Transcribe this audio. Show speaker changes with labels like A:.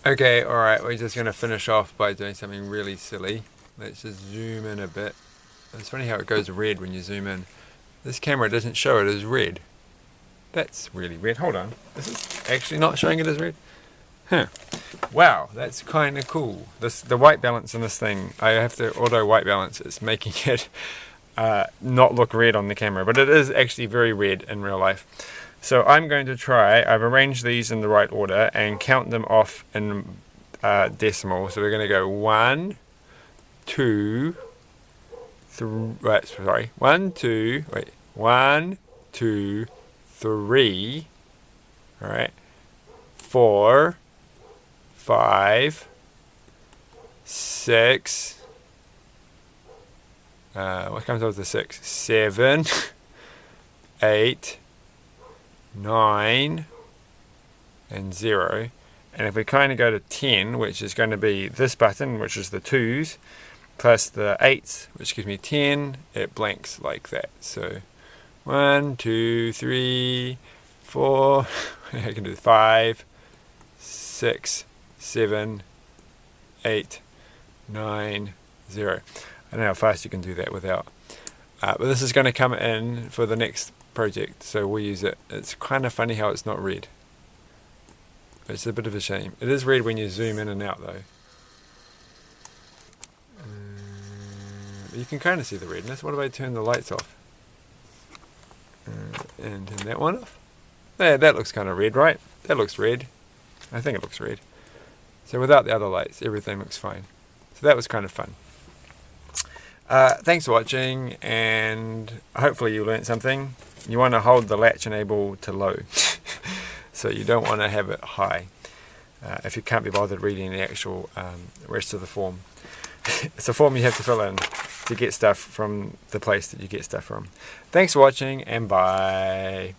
A: Okay, alright, we're just going to finish off by doing something really silly. Let's just zoom in a bit. It's funny how it goes red when you zoom in. This camera doesn't show it as red. That's really weird. Hold on. Is it actually not showing it as red? Huh. Wow, that's kind of cool. The white balance in this thing, I have to auto white balance. It's making it not look red on the camera, but it is actually very red in real life. So I'm going to try, I've arranged these in the right order and count them off in decimal. So we're going to go 1, 2, 3, right, sorry, 1, 2, wait, 1, 2, 3, alright, 4, 5, 6, what comes after 6? 7, 8, 9, and 0. And if we kind of go to 10, which is going to be this button, which is the 2's, plus the 8's, which gives me 10, it blanks like that. So 1, 2, 3, 4, I can do 5, 6, 7, 8, 9, 0. I don't know how fast you can do that without. But this is going to come in for the next project, so we'll use it. It's kind of funny how it's not red. It's a bit of a shame. It is red when you zoom in and out though. You can kind of see the redness. What if I turn the lights off? And turn that one off? Yeah, that looks kind of red, right? That looks red. I think it looks red. So without the other lights, everything looks fine. So that was kind of fun. Thanks for watching, and hopefully you learnt something. You want to hold the latch enable to low. So you don't want to have it high if you can't be bothered reading the actual rest of the form. It's a form you have to fill in to get stuff from the place that you get stuff from. Thanks for watching, and bye.